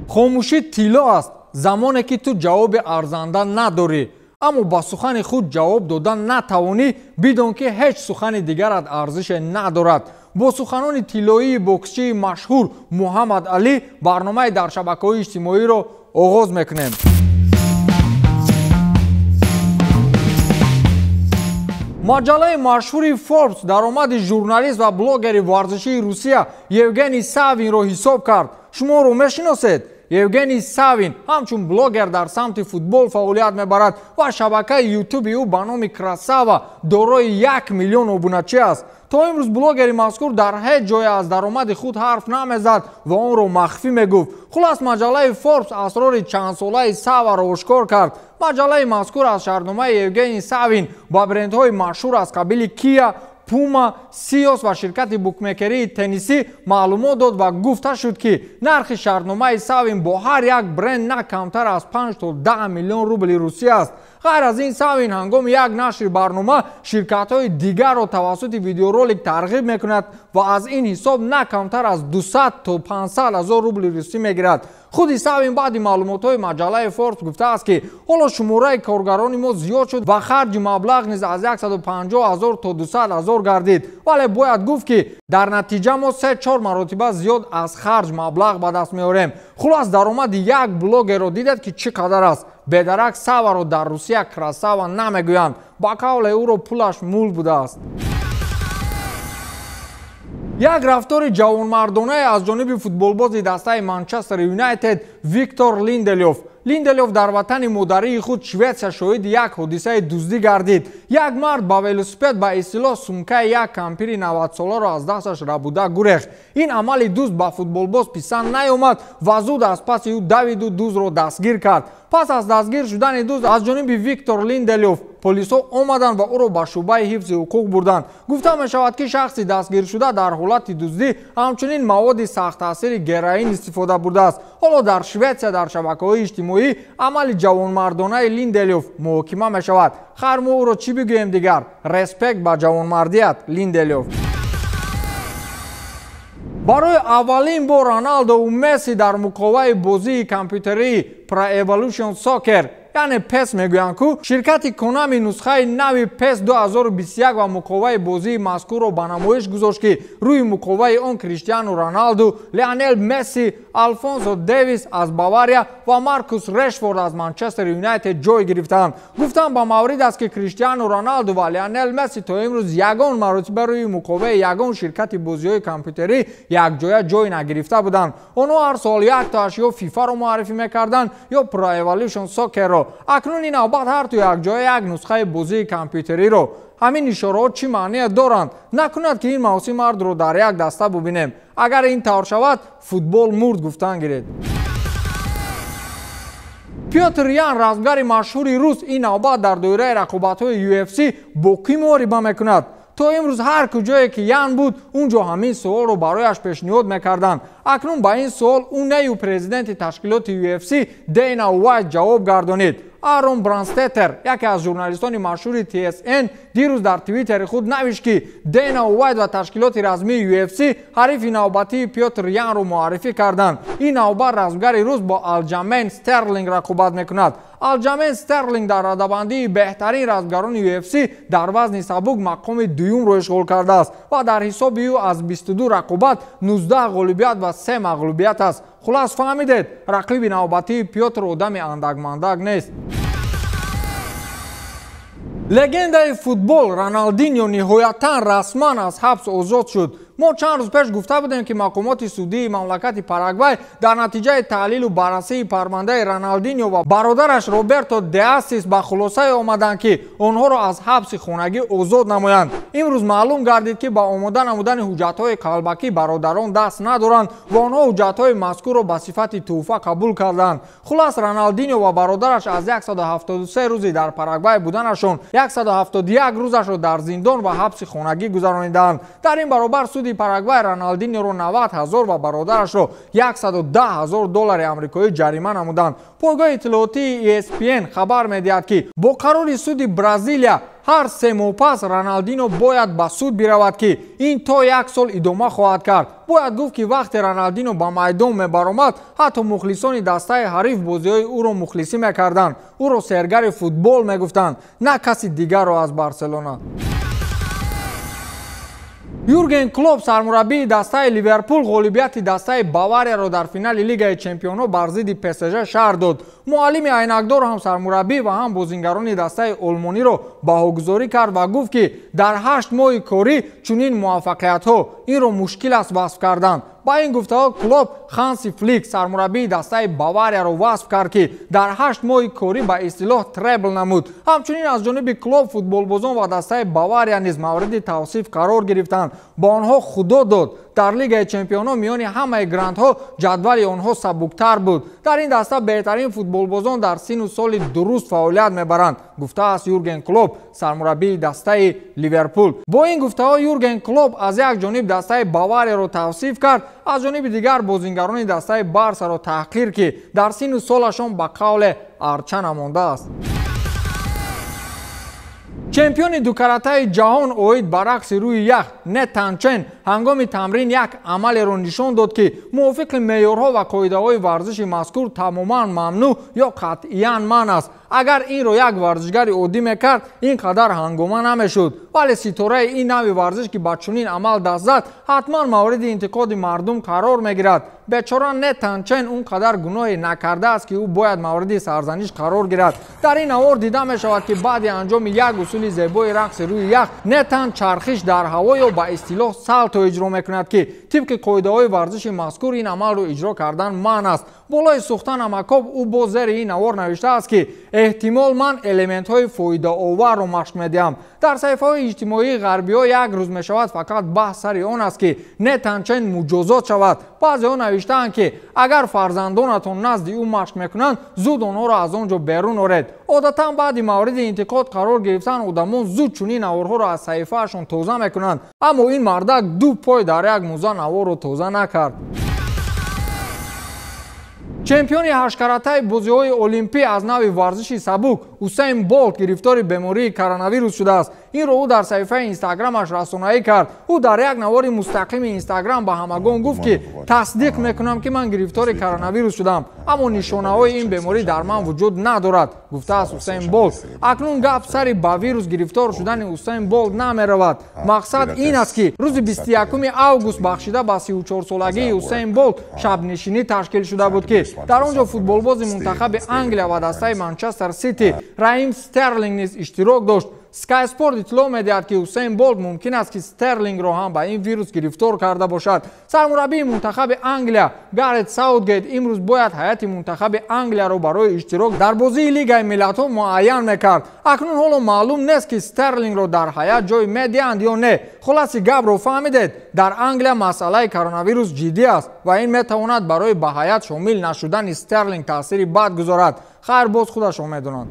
خاموشی طلا است زمانی که تو جواب ارزنده نداری، اما با سخن خود جواب دادن نتوانی بدون که هیچ سخن دیگرت ارزش ندارد. با سخنان طلایی بوکسچی مشهور محمد علی برنامه در شبکه‌های اجتماعی را آغاز میکنیم. مجله مشهور فوربس درآمد ژورنالیست و بلاگر ورزشی روسیه یوگنی ساوین را حساب کرد. شما رو میشناسید؟ یوگنی ساوین همچون بلاگر در سمت فوتبال فعالیت میبرد و شبکه یوتیوب او به نام کراساوا دارای 1 میلیون ابونچی است. تا امروز بلاگری مذکور در هیچ جای از درآمد خود حرف نمیزد و آن را مخفی میگفت. خلاص مجله فوربس اسرار چند ساله ساوا را آشکار کرد. مجله مذکور از شرطنامه یوگنی ساوین با برندهای مشهور از قبیل کیا، پوما، سیوس و شرکت بوکمیکری تنیسی معلومات داد و گفته شد که نرخ شرطنامه ساوین با هر یک برند نه کمتر از 5 تا 10 میلیون روبل روسی است. غیر از این ساوین هنگام یک نشر برنامه شرکت‌های دیگر را توسط ویدیورولیک ترغیب میکند و از این حساب نه کمتر از 200 تا 500 هزار روبل روسی میگیرد. خود ساوین بعد معلومات‌های مجله فوربس گفته است که حالا شماره کارگران ما زیاد شد و خرج مبلغ نیز از 150,000 تا 200,000 گردید، ولی باید گفت که در نتیجه ما 3-4 مرتبه زیاد از خرج مبلغ به دست میاریم. خلاص درآمد یک بلاگر را دیدید که چقدر است. بدرک ساوا را در روسیه کراساوا نمیگویند، با قول او را پولش مول بوده است. یک رفتار جوانمردانه از جانب فوتبالباز دسته منچستر یونایتد ویکتور لیندلوف در وطن مادری خود شویتسیا شاهد یک حادثه دزدی گردید. یک مرد با ولوسپد به اصطلاح سمکه یک کمپیر 90 ساله را از دستش ربوده گریخت. این عمل دزد با فوتبالباز پسند نیامد و زود از پس او دوید و دزد را دستگیر کرد. پس از دستگیر شدن دزد از جانب ویکتور لیندلوف پلیس‌ها آمدند و او را به شعبه حفظ حقوق بردند. گفته می شود که شخصی دستگیر شده در حالت دزدی همچنین مواد سخت تاثیر گروئین استفاده برده است. حالا در شویتسیا در شبکه‌های اجتماعی عمل جوانمردانه لیندلوف محاکمه می شود. خیر ما او را چی بگوییم دیگر؟ رسپکت به جوانمردیت لیندلوف. برای اولین بار رونالدو و مسی در مقابله بازی کامپیوتری پرو اِوولوشن ساکر یعنی پس میگویند که شرکت کنامی نسخه نو پس 2021 و مقابله بازی مذکور را به نمایش گذاشت که روی مقابله آن کریستیانو رونالدو، لیونل مسی، آلفونسو دیویس از باواریا و مارکوس رشفورد از منچستر یونایتد جای گرفتند. گفتند با مورد است که کریستیانو رونالدو و لیونل مسی تا امروز یگان مرتبه روی مقابله یگان شرکت بازی‌های کامپیوتری یک جای نگرفته بودند. آنها هر سال یک تا اشیا فیفا را معرفی می‌کردند یا پرو اِوولوشن ساکر را. اکنون این نوبت هر تو یک جای یک نسخه بازی کامپیوتری رو. همین اشارات چی معنی دارند؟ نکند که این موسم مرد رو در یک دسته ببینیم. اگر این طور شود فوتبال مرد گفتن گیرید. پیوتر یان رزمگر مشهور روس این نوبت در دوره رقابت‌های UFC با کی مبارزه میکند؟ تا امروز هر کجایی که یان بود اونجا همین سوال رو برایش پیشنهاد میکردند. اکنون با این سوال اون نیو پرزیدنت تشکیلات UFC دینا وایت جواب گردانید. آرون برانستتر یکی از ژورنالیستان مشهور TSN دیروز در توییتر خود نوشت که دینا وایت و تشکیلات رسمی UFC حریف نوبتی پیوتر یان رو معرفی کردند. این نوبت رزمگر روس با آلجمین استرلینگ رقابت میکند. آلجمین استرلینگ در رده‌بندی بهترین رزمگران UFC در وزن سبک مقام دوم رو اشغال کرده است و در حساب او از 22 رقابت 19 غالبیت و 3 مغلوبیت است. خلاص فهمیدید رقیب نوبتی پیوتر آدم اندک نیست. لگند فوتبال رونالدینیو نهایتاً رسما از حبس آزاد شد. ما چند روز پیش گفته بودیم که مقامات سعودی مملکت پاراگوئه در نتیجه تحلیل و بررسی پرونده رونالدینیو و برادرش روبرتو دیاسیس به خلاصه آمدند که آنها را از حبس خانگی آزاد نمایند. امروز معلوم گردید که با آمدن حجت‌های قلبکی برادران دست ندارند و آنها حجت‌های مذکور را به صفت تحفه قبول کردند. خلاص رونالدینیو و برادرش از 173 روزی در پاراگوئه بودنشان 171 روزش را در زندان و حبس خانگی گذرانیدند. در این برابر سود суди Парагвай Роналдиньоро 90,000 ва бародарашро $110,000 амрикоӣ ҷарима намуданд. Пойгоҳи иттилоотии ESPN хабар медиҳад ки бо қарори суди Бразилия ҳар 3 моҳ пас Роналдиньо бояд ба суд биравад ки ин то 1 сол идома хоҳад кард. Бояд гуфт ки вақте Роналдиньо ба майдон мебаромад, ҳатто мухлисони дастаи ҳариф бозиҳои ӯро мухлисӣ мекарданд. Ӯро сергари футбол мегуфтанд, на каси дигарро аз Барселона. Юрген Клоп сармураббии дастаи Ливерпул ғолибияти дастаи Баварияро дар финали Лигаи Чемпионҳо бар зидди ПСЖ шаҳр дод. Муаллими айнакдор ҳам сармураббӣ ва ҳам бозингарони дастаи олмониро баҳогузорӣ кард ва гуфт ки дар 8 моҳи корӣ чунин муваффақиятҳо инро мушкил аст васф кардан. Ба ин гуфтаҳо Клоп Ханси Флик сармураббии дастаи Баварияро васф кард ки дар 8 моҳи корӣ ба истилоҳ требл намуд. Ҳамчунин аз ҷониби Клоп футболбозон ва дастаи Бавария низ мавриди тавсиф қарор гирифтанд. Ба онҳо худо дод. Дар Лигаи Чемпионҳо миёни ҳамаи грандҳо ҷадвали онҳо сабуктар буд. Дар ин даста беҳтарин футболбозон дар сину соли дуруст фаъолият мебаранд, гуфтааст Юрген Клоп сармураббии дастаи Ливерпул. Бо ин гуфтаҳо Юрген Клоп аз як ҷониб дастаи Баварияро тавсиф кард, аз ҷониби дигар бозингарони дастаи Барсаро таҳқир ки дар сину солашон ба қавле арча намондааст. Чемпиони дукаратаи ҷаҳон оид ба рақси рӯи ях Нетан Чен ҳангоми тамрин як амалеро нишон дод ки мувофиқи меъёрҳо ва қоидаҳои варзиши мазкур тамоман мамнӯъ ё қатъиян манъ аст. Агар инро як варзишгари оддӣ мекард, ин қадар ҳангома намешуд. Вале ситораи ин нави варзиш ки ба чунин амал даст зад, ҳатман мавриди интиқоди мардум қарор мегирад. Бечора Нетан Чен он қадар гуноҳе накардааст ки ӯ бояд мавриди сарзаниш қарор гирад. Дар ин навор дида мешавад ки баъди анҷоми як усули зебои рақси рӯи ях, Нетан чархиш дар ҳаво ё ба истилоҳ салто иҷро мекунад ки тибқи қоидаҳои варзиши мазкур ин амалро иҷро кардан манъ аст. Болои сухтан амакоб ӯ боз зери ин навор навиштааст ки эҳтимол ман элементҳои фоидаоварро машқ медиҳам. Дар саҳифаҳои иҷтимоии ғарбиҳо як рӯз мешавад фақат баҳс сари он аст ки Нетан Чен муҷозот шавад. баъзеҳо навиштаанд ки агар фарзандонатон назди ӯ машқ мекунанд, зуд онҳоро аз он ҷо берун оред. одатан баъди мавриди интиқод қарор гирифтан одамон зуд чунин наворҳоро аз саҳифаашон тоза мекунанд. аммо ин мардак 2 пой дар як мӯза наворро тоза накард. чемпиони ҳашкаратаи бозиҳои олимпӣ аз нави варзиши сабук Усейн Болт гирифтори бемории коронавирус шудааст. инро ӯ дар саҳифаи инстаграмаш расонаӣ кард. ӯ дар як навори мустақими инстаграм ба ҳамагон гуфт ки тасдиқ мекунам ки ман гирифтори коронавирус шудам, аммо нишонаҳои ин беморӣ дар ман вуҷуд надорад, гуфтааст Усейн Болт. акнун гап сари ба вирус гирифтор шудани Усейн Болт намеравад. мақсад ин аст ки рӯзи 21 август бахшида ба 34-солагии Усейн Болт шабнишинӣ ташкил шуда буд ки дар он ҷо футболбози мунтахаби Англия ва дастаи Манчестер Сити Раим Стерлинг низ иштирок дошт. Sky Sport иттилоъ медиҳад ки Усейн Болт мумкин аст ки Стерлингро ҳам ба ин вирус гирифтор карда бошад. сармураббии мунтахаби Англия Гарет Саутгейт имрӯз бояд ҳайати мунтахаби Англияро барои иштирок дар бозии Лигаи Миллатҳо муайян мекард. акнун ҳоло маълум нест ки Стерлингро дар ҳайат ҷой медиҳанд ё не. хулоси гапро фаҳмидед, дар Англия масъалаи коронавирус ҷиддӣ аст ва ин метавонад барои ба ҳайат шомил нашудани Стерлинг таъсири бад гузорад. хайр боз худашон медонанд.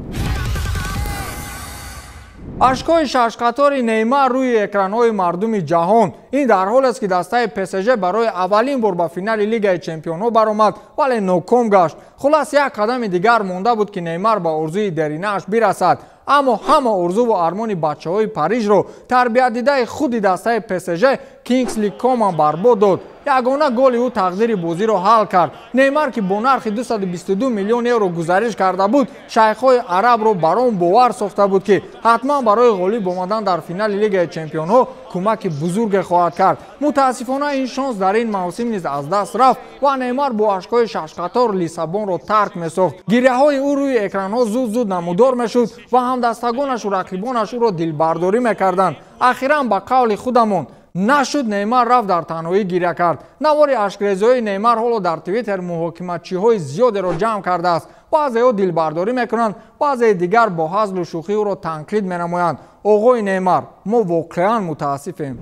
ашкҳои шашқатори Неймар рӯи экранҳои мардуми ҷаҳон. ин дар ҳоле аст ки дастаи ПСЖ барои аввалин бор ба финали Лигаи Чемпионҳо баромад, вале ноком гашт. хулас як қадами дигар монда буд ки Неймар ба орзуи деринааш бирасад. аммо ҳама орзуву армони бачаҳои Парижро тарбиятдидаи худи дастаи ПСЖ Кингсли Коман барбод дод. ягона голи ӯ тақдири бозиро ҳал кард. Неймар ки бо нархи 222 миллион евро гузариш карда буд, шайхҳои арабро бар он бовар сохта буд ки ҳатман барои ғолиб омадан дар финали Лигаи Чемпионҳо кӯмаки бузурге хоҳад кард. мутаассифона ин шонс дар ин мавсим низ аз даст рафт ва Неймар бо ашкҳои шашқатор Лиссабонро тарк месохт. гиряҳои ӯ рӯи экранҳо зуд намудор мешуд ва ҳамдастагонашу рақибонаш ӯро дилбардорӣ мекарданд. ахиран ба қавли худамон нашуд, Неймар рафт дар танҳоӣ гиря кард. навори ашкрезиҳои Неймар ҳоло дар Твиттер муҳокиматчиҳои зиёдеро ҷамъ кардааст. баъзеҳо дилбардорӣ мекунанд, баъзеи дигар бо ҳазлу шӯхӣ ӯро танқид менамоянд. оғои Неймар, мо воқеан мутаассифем.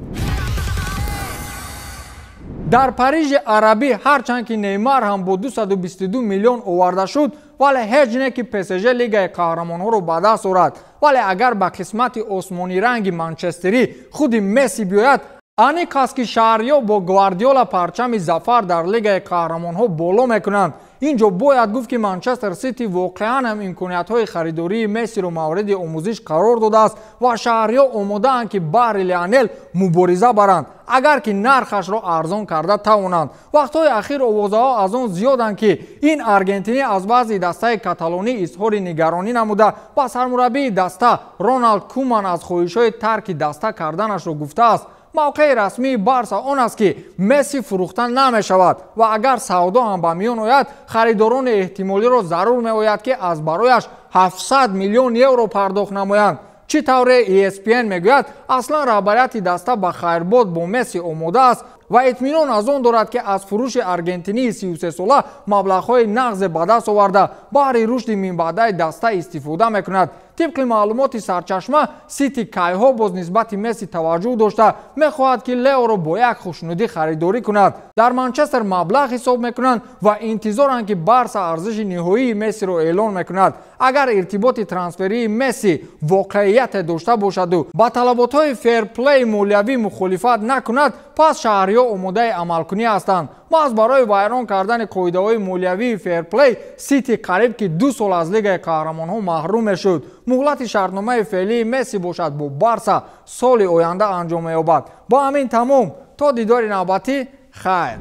дар Парижи арабӣ ҳарчанд ки Неймар ҳам бо 222 миллион оварда шуд, вале ҳеҷ не ки ПСЖ Лигаи қаҳрамонҳоро ба даст орад. вале агар ба қисмати осмониранги манчестерӣ худи Месси биёяд, ани каст ки шаҳриё бо гвардиола парчами зафар дар лигаи қаҳрамонҳо боло мекунанд? инҷо бояд гуфт ки манчестер сити воқеан ҳам имкониятҳои харидории мессиро мавриди омӯзиш қарор додааст ва шаҳриё омодаанд ки баҳри лионел мубориза баранд агар ки нархашро арзон карда тавонанд. вақтҳои ахир овозаҳо аз он зиёданд ки ин аргентинӣ аз баъзи дастаи каталонӣ изҳори нигаронӣ намуда ба сармураббии даста Роналд Куман аз хоҳишҳои тарки даста карданашро гуфтааст. мавқеи расмии барса он аст ки Месси фурӯхта намешавад ва агар савдо ҳам ба миён ояд харидорони эҳтимолиро зарур меояд ки аз барояш 700 миллион евро пардохт намоянд. чӣ тавре ESPN мегӯяд аслан раҳбарияти даста ба хайрбод бо Месси омода аст ва итминон аз он дорад ки аз фурӯши аргентинии 33-сола маблағҳои нағзе ба даст оварда баҳри рушди минбаъдаи даста истифода мекунад. тибқи маълумоти сарчашма сити кайҳо боз нисбати Месси таваҷҷӯҳ дошта мехоҳад ки Леоро бо як хушнудӣ харидорӣ кунад. дар Манчестер маблағ ҳисоб мекунанд ва интизоранд ки барса арзиши ниҳоии Мессиро эълон мекунад. агар иртиботи трансферии Месси воқеияте дошта бошаду ба талаботҳои ферплей молиявӣ мухолифат накунад пас шаҳриё омодаи амалкунӣ ҳастанд. маҳз барои вайрон кардани қоидаҳои молиявии ферплей сити қариб ки 2 сол аз лигаи қаҳрамонҳо маҳрум мешуд. муҳлати шартномаи феълии Месси бошад бо барса соли оянда анҷом меёбад. ба ҳамин тамом то дидори навбатӣ хайр.